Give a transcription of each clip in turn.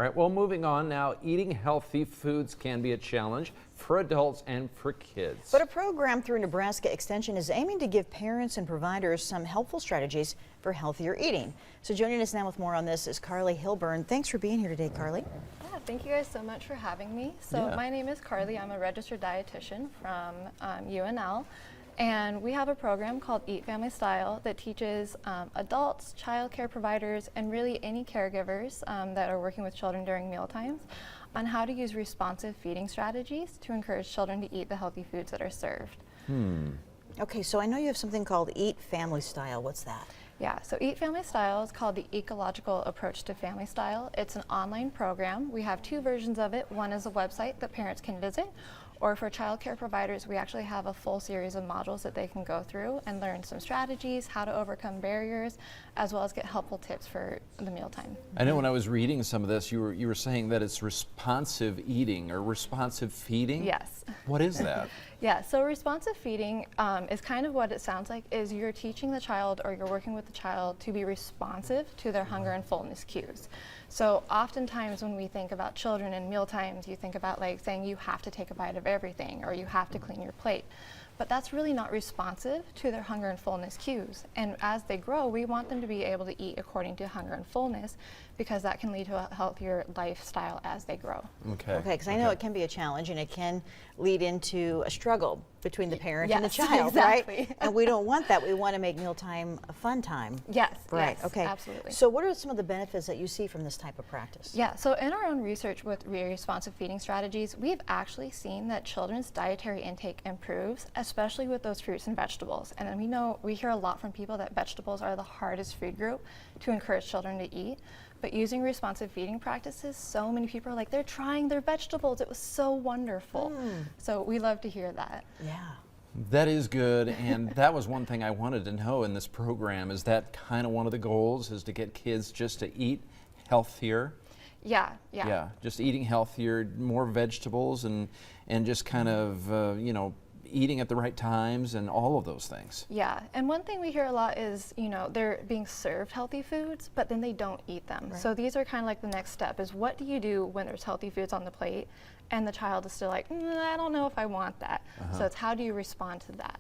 All right, well, moving on now, eating healthy foods can be a challenge for adults and for kids. But a program through Nebraska Extension is aiming to give parents and providers some helpful strategies for healthier eating. So joining us now with more on this is Carly Hilburn. Thanks for being here today, Carly. Yeah, thank you guys so much for having me. So my name is Carly. I'm a registered dietitian from UNL. And we have a program called Eat Family Style that teaches adults, child care providers, and really any caregivers that are working with children during meal times on how to use responsive feeding strategies to encourage children to eat the healthy foods that are served. Okay, so I know you have something called Eat Family Style. What's that? Yeah, so Eat Family Style is called the Ecological Approach to Family Style. It's an online program. We have two versions of it. One is a website that parents can visit, or for child care providers, we actually have a full series of modules that they can go through and learn some strategies, how to overcome barriers, as well as get helpful tips for the mealtime. I know when I was reading some of this, you were saying that it's responsive eating or responsive feeding? Yes. What is that? Yeah, so responsive feeding is kind of what it sounds like, is you're teaching the child or you're working with the child to be responsive to their hunger and fullness cues. So oftentimes when we think about children and meal times, you think about like saying you have to take a bite of everything or you have to clean your plate. But that's really not responsive to their hunger and fullness cues. And as they grow, we want them to be able to eat according to hunger and fullness, because that can lead to a healthier lifestyle as they grow. Okay, because I know it can be a challenge and it can lead into a struggle between the parent and the child, exactly. right? And we don't want that. We want to make mealtime a fun time. Yes, right. Yes, okay, absolutely. So what are some of the benefits that you see from this type of practice? Yeah, so in our own research with responsive feeding strategies, we've actually seen that children's dietary intake improves, especially with those fruits and vegetables. And we hear a lot from people that vegetables are the hardest food group to encourage children to eat. But using responsive feeding practices, so many people are like, they're trying their vegetables. It was so wonderful. So we love to hear that. Yeah. That is good, and that was one thing I wanted to know in this program. Is that kind of one of the goals, is to get kids just to eat healthier? Yeah. Yeah, just eating healthier, more vegetables, and just kind of, eating at the right times and all of those things. Yeah, and one thing we hear a lot is, they're being served healthy foods, but then they don't eat them. Right. So these are kind of like the next step, is what do you do when there's healthy foods on the plate and the child is still like, I don't know if I want that. So it's how do you respond to that?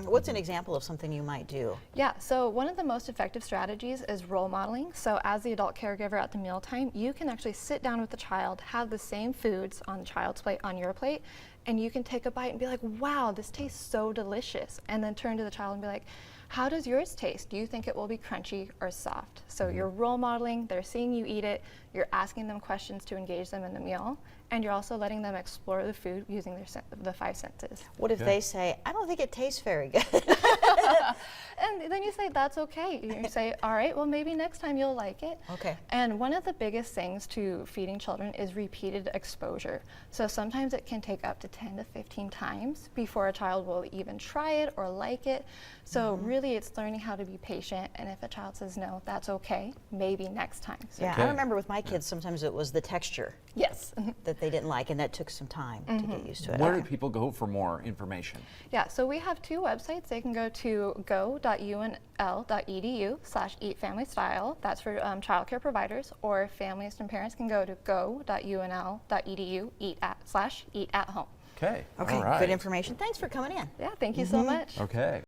What's an example of something you might do? Yeah, so one of the most effective strategies is role modeling. So as the adult caregiver at the mealtime, you can actually sit down with the child, have the same foods on the child's plate, on your plate, and you can take a bite and be like, wow, this tastes so delicious. And then turn to the child and be like, how does yours taste? Do you think it will be crunchy or soft? So you're role modeling, they're seeing you eat it, you're asking them questions to engage them in the meal, and you're also letting them explore the food using the five senses. What if they say, I don't think it tastes very good? And then you say, that's okay. You say, all right, well, maybe next time you'll like it. Okay. And one of the biggest things to feeding children is repeated exposure. So sometimes it can take up to 10 to 15 times before a child will even try it or like it. So really it's learning how to be patient, and if a child says no, that's okay, maybe next time. So Yeah, I remember with my kids, sometimes it was the texture yes. that they didn't like, and that took some time to get used to it. Where do people go for more information? Yeah, so we have two websites. They can go to go.unl.edu/eatfamilystyle. That's for childcare providers, or families and parents can go to go.unl.edu/eat at home. Okay. Okay, All right. good information. Thanks for coming in. Yeah, thank you so much. Okay.